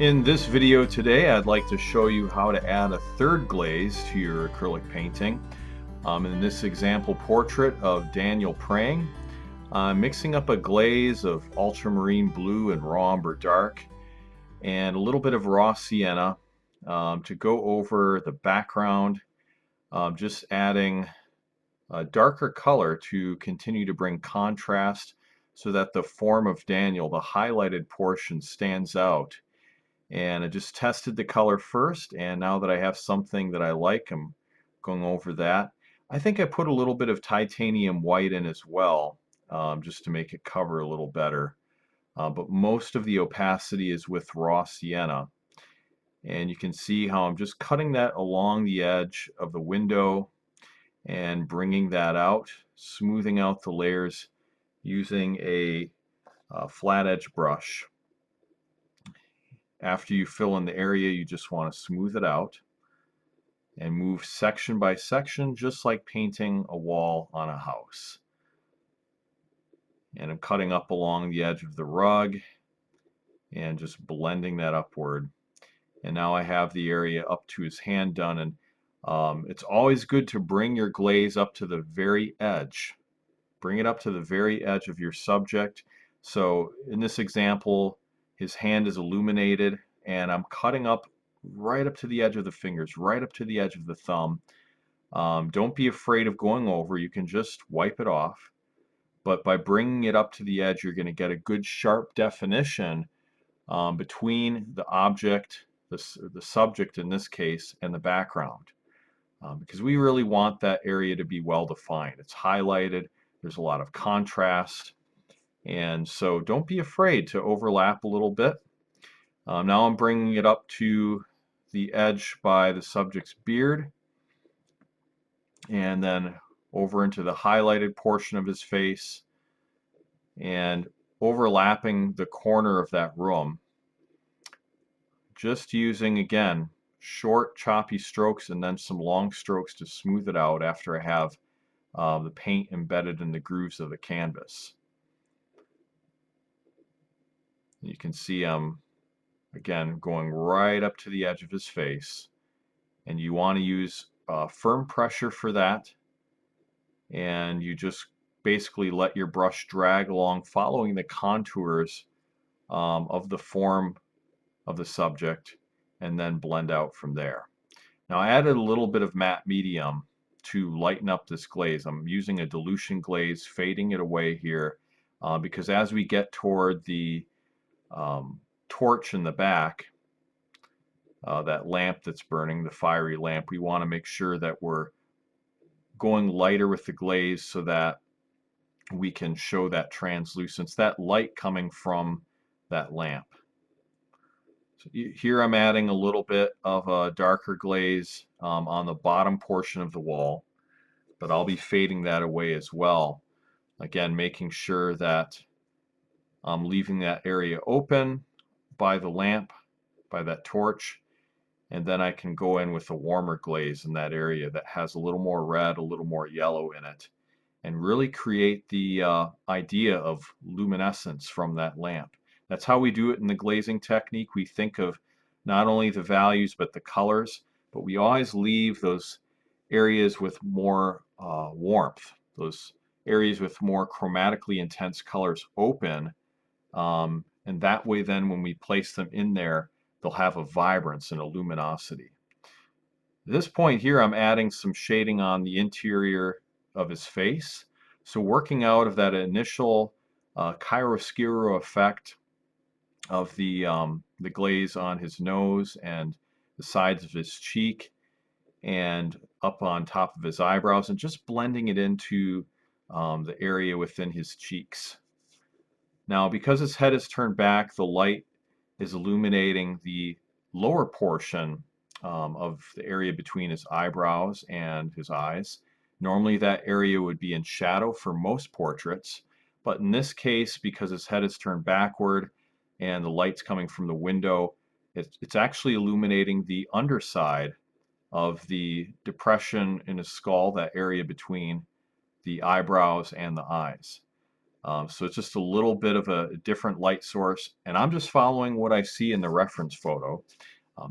In this video today, I'd like to show you how to add a third glaze to your acrylic painting. In this example portrait of Daniel praying, I'm mixing up a glaze of ultramarine blue and raw umber dark and a little bit of raw sienna to go over the background, just adding a darker color to continue to bring contrast so that the form of Daniel, the highlighted portion, stands out. And I just tested the color first, and now that I have something that I like, I'm going over that. I think I put a little bit of titanium white in as well, just to make it cover a little better. But most of the opacity is with raw sienna. And you can see how I'm just cutting that along the edge of the window and bringing that out, smoothing out the layers using a flat edge brush. After you fill in the area, you just want to smooth it out and move section by section, just like painting a wall on a house. And I'm cutting up along the edge of the rug and just blending that upward. And now I have the area up to his hand done. And it's always good to bring your glaze up to the very edge. Bring it up to the very edge of your subject. So in this example, his hand is illuminated, and I'm cutting up right up to the edge of the fingers, right up to the edge of the thumb. Don't be afraid of going over. You can just wipe it off. But by bringing it up to the edge, you're going to get a good sharp definition between the object, the subject in this case, and the background. Because we really want that area to be well defined. It's highlighted. There's a lot of contrast. And so don't be afraid to overlap a little bit. Now I'm bringing it up to the edge by the subject's beard, and then over into the highlighted portion of his face, and overlapping the corner of that room. Just using, again, short choppy strokes and then some long strokes to smooth it out after I have the paint embedded in the grooves of the canvas. You can see I'm, again, going right up to the edge of his face, and you want to use firm pressure for that, and you just basically let your brush drag along following the contours of the form of the subject, and then blend out from there. Now I added a little bit of matte medium to lighten up this glaze. I'm using a dilution glaze, fading it away here, because as we get toward the torch in the back, that lamp that's burning, the fiery lamp, we want to make sure that we're going lighter with the glaze so that we can show that translucence, that light coming from that lamp. So here I'm adding a little bit of a darker glaze on the bottom portion of the wall, but I'll be fading that away as well. Again, making sure that I'm leaving that area open by the lamp, by that torch, and then I can go in with a warmer glaze in that area that has a little more red, a little more yellow in it, and really create the idea of luminescence from that lamp. That's how we do it in the glazing technique. We think of not only the values but the colors, but we always leave those areas with more warmth, those areas with more chromatically intense colors open, and that way then when we place them in there, they'll have a vibrance and a luminosity. At this point here, I'm adding some shading on the interior of his face. So working out of that initial chiaroscuro effect of the glaze on his nose and the sides of his cheek and up on top of his eyebrows, and just blending it into the area within his cheeks. Now, because his head is turned back, the light is illuminating the lower portion of the area between his eyebrows and his eyes. Normally that area would be in shadow for most portraits, but in this case, because his head is turned backward and the light's coming from the window, it's actually illuminating the underside of the depression in his skull, that area between the eyebrows and the eyes. So it's just a little bit of a different light source, and I'm just following what I see in the reference photo.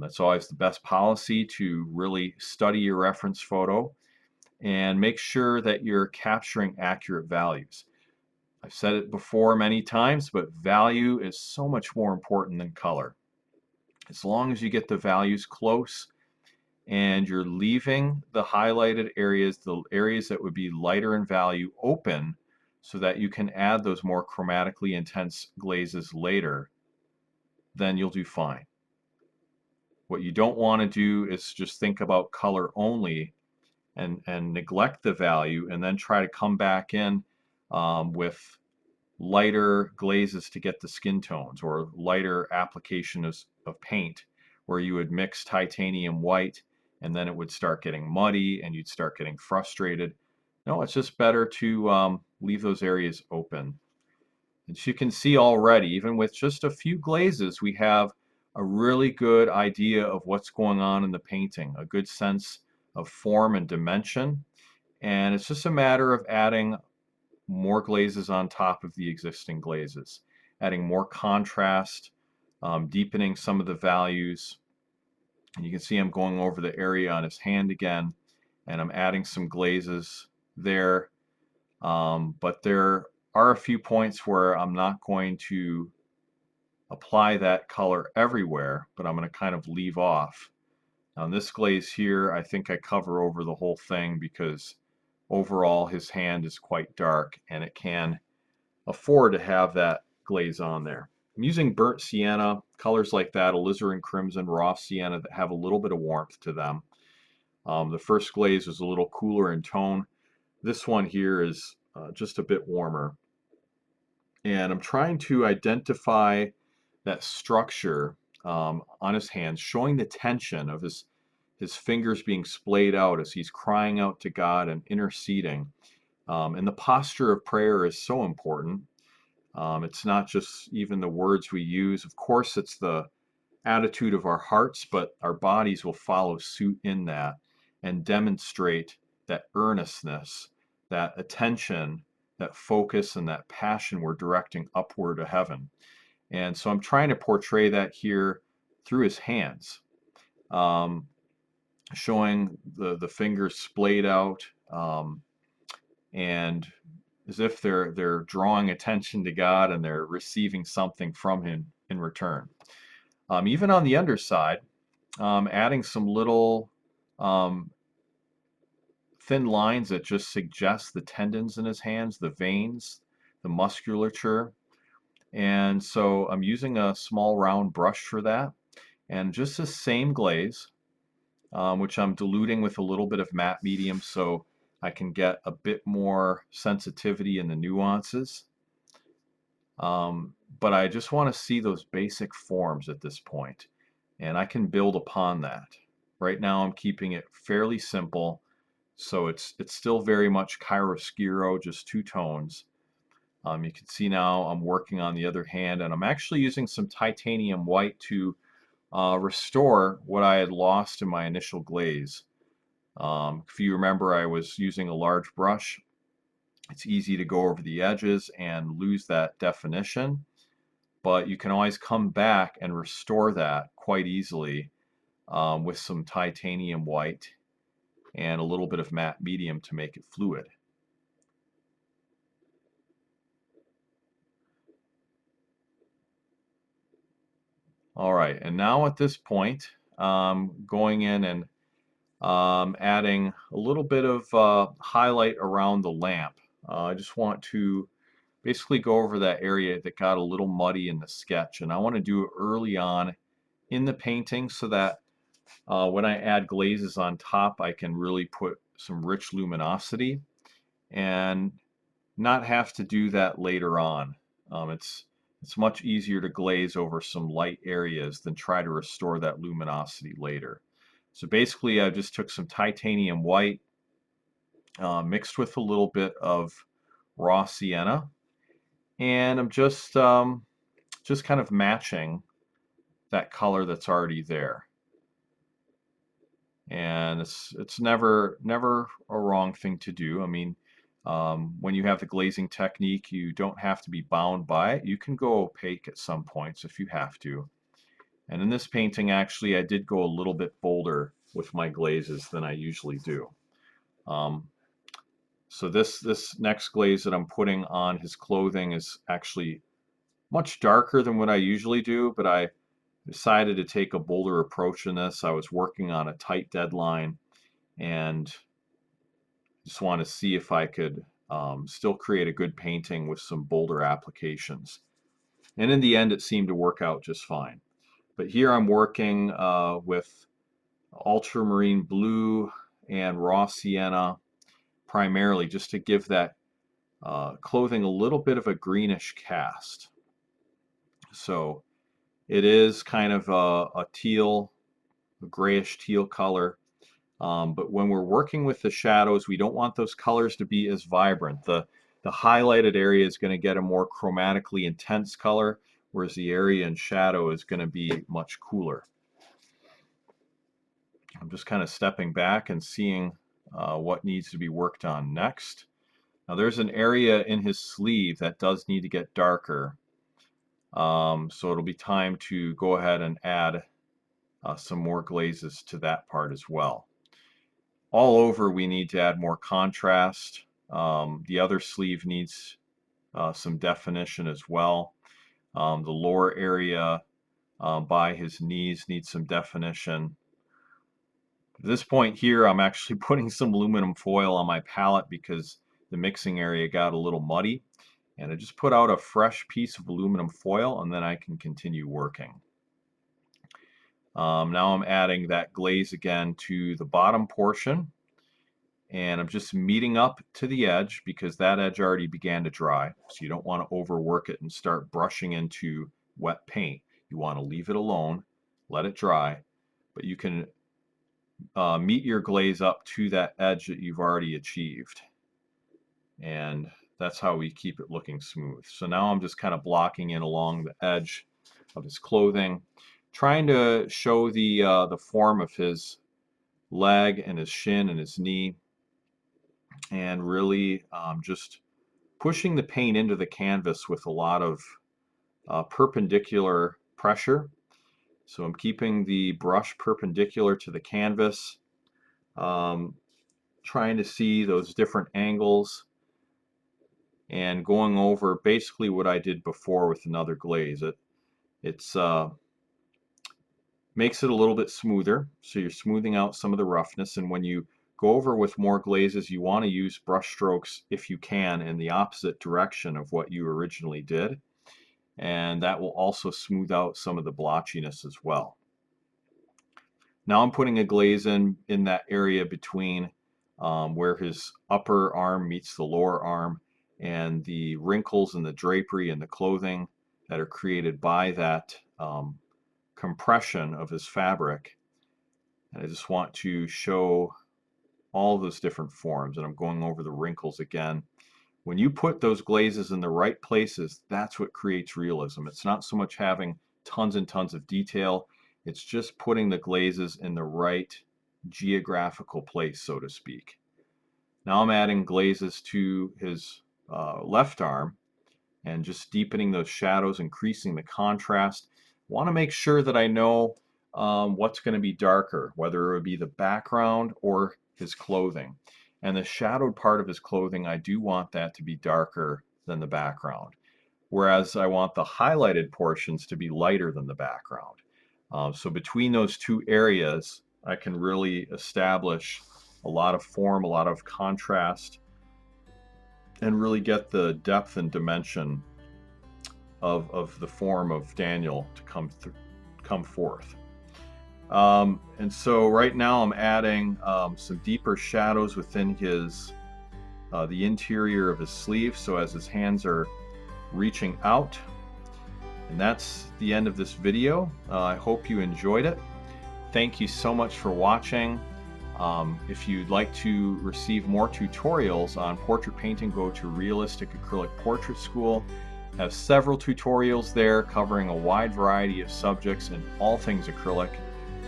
That's always the best policy, to really study your reference photo and make sure that you're capturing accurate values. I've said it before many times, but value is so much more important than color. As long as you get the values close and you're leaving the highlighted areas, the areas that would be lighter in value, open so that you can add those more chromatically intense glazes later, then you'll do fine. What you don't want to do is just think about color only and neglect the value, and then try to come back in with lighter glazes to get the skin tones, or lighter application of paint, where you would mix titanium white and then it would start getting muddy and you'd start getting frustrated. No, it's just better to leave those areas open. As you can see already, even with just a few glazes, we have a really good idea of what's going on in the painting, a good sense of form and dimension. And it's just a matter of adding more glazes on top of the existing glazes, adding more contrast, deepening some of the values. And you can see I'm going over the area on his hand again, and I'm adding some glazes there. But there are a few points where I'm not going to apply that color everywhere, but I'm going to kind of leave off. On this glaze here, I think I cover over the whole thing because overall his hand is quite dark and it can afford to have that glaze on there. I'm using burnt sienna, colors like that, alizarin crimson, raw sienna, that have a little bit of warmth to them. The first glaze was a little cooler in tone. This one here is just a bit warmer. And I'm trying to identify that structure on his hands, showing the tension of his fingers being splayed out as he's crying out to God and interceding. And the posture of prayer is so important. It's not just even the words we use. Of course, it's the attitude of our hearts, but our bodies will follow suit in that and demonstrate that earnestness, that attention, that focus, and that passion we're directing upward to heaven. And so I'm trying to portray that here through his hands, um, showing the fingers splayed out, and as if they're drawing attention to God and they're receiving something from Him in return. Even on the underside, adding some little um, thin lines that just suggest the tendons in his hands, the veins, the musculature. And so I'm using a small round brush for that, and just the same glaze, which I'm diluting with a little bit of matte medium so I can get a bit more sensitivity in the nuances. But I just want to see those basic forms at this point, and I can build upon that. Right now I'm keeping it fairly simple, so it's still very much chiaroscuro, just two tones. You can see now I'm working on the other hand, and I'm actually using some titanium white to restore what I had lost in my initial glaze. If you remember, I was using a large brush. It's easy to go over the edges and lose that definition, but you can always come back and restore that quite easily with some titanium white and a little bit of matte medium to make it fluid. All right, and now at this point, going in and adding a little bit of highlight around the lamp. I just want to basically go over that area that got a little muddy in the sketch, and I want to do it early on in the painting so that when I add glazes on top, I can really put some rich luminosity and not have to do that later on. It's much easier to glaze over some light areas than try to restore that luminosity later. So basically, I just took some titanium white, mixed with a little bit of raw sienna, and I'm just kind of matching that color that's already there. And it's never a wrong thing to do. I mean, When you have the glazing technique, you don't have to be bound by it. You can go opaque at some points if you have to. And in this painting, actually, I did go a little bit bolder with my glazes than I usually do. So this next glaze that I'm putting on his clothing is actually much darker than what I usually do, but I decided to take a bolder approach in this. I was working on a tight deadline and just want to see if I could still create a good painting with some bolder applications. And in the end, it seemed to work out just fine. But here I'm working with ultramarine blue and raw sienna primarily, just to give that clothing a little bit of a greenish cast. So it is kind of a teal, a grayish teal color. But when we're working with the shadows, we don't want those colors to be as vibrant. The highlighted area is going to get a more chromatically intense color, whereas the area in shadow is going to be much cooler. I'm just kind of stepping back and seeing what needs to be worked on next. Now there's an area in his sleeve that does need to get darker. So it'll be time to go ahead and add some more glazes to that part as well. All over we need to add more contrast. The other sleeve needs some definition as well. The lower area by his knees needs some definition. At this point here, I'm actually putting some aluminum foil on my palette because the mixing area got a little muddy. And I just put out a fresh piece of aluminum foil and then I can continue working. Now I'm adding that glaze again to the bottom portion. And I'm just meeting up to the edge because that edge already began to dry. So you don't want to overwork it and start brushing into wet paint. You want to leave it alone, let it dry, but you can meet your glaze up to that edge that you've already achieved. And that's how we keep it looking smooth. So now I'm just kind of blocking in along the edge of his clothing, trying to show the form of his leg and his shin and his knee, and really just pushing the paint into the canvas with a lot of perpendicular pressure. So I'm keeping the brush perpendicular to the canvas, trying to see those different angles and going over basically what I did before with another glaze. It's makes it a little bit smoother, so you're smoothing out some of the roughness, and when you go over with more glazes, you want to use brush strokes if you can in the opposite direction of what you originally did, and that will also smooth out some of the blotchiness as well. Now I'm putting a glaze in that area between where his upper arm meets the lower arm, and the wrinkles and the drapery and the clothing that are created by that compression of his fabric. And I just want to show all those different forms, and I'm going over the wrinkles again. When you put those glazes in the right places, that's what creates realism. It's not so much having tons and tons of detail, it's just putting the glazes in the right geographical place, so to speak. Now I'm adding glazes to his left arm and just deepening those shadows, increasing the contrast. Want to make sure that I know what's going to be darker, whether it would be the background or his clothing. And the shadowed part of his clothing, I do want that to be darker than the background, whereas I want the highlighted portions to be lighter than the background. So between those two areas, I can really establish a lot of form, a lot of contrast, and really get the depth and dimension of the form of Daniel to come forth. And so right now I'm adding some deeper shadows within his the interior of his sleeve, so as his hands are reaching out. And that's the end of this video. I hope you enjoyed it. Thank you so much for watching. If you'd like to receive more tutorials on portrait painting, go to Realistic Acrylic Portrait School. I have several tutorials there covering a wide variety of subjects and all things acrylic.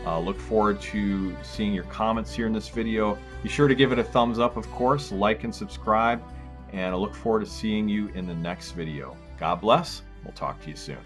Look forward to seeing your comments here in this video. Be sure to give it a thumbs up, of course, like and subscribe, and I look forward to seeing you in the next video. God bless. We'll talk to you soon.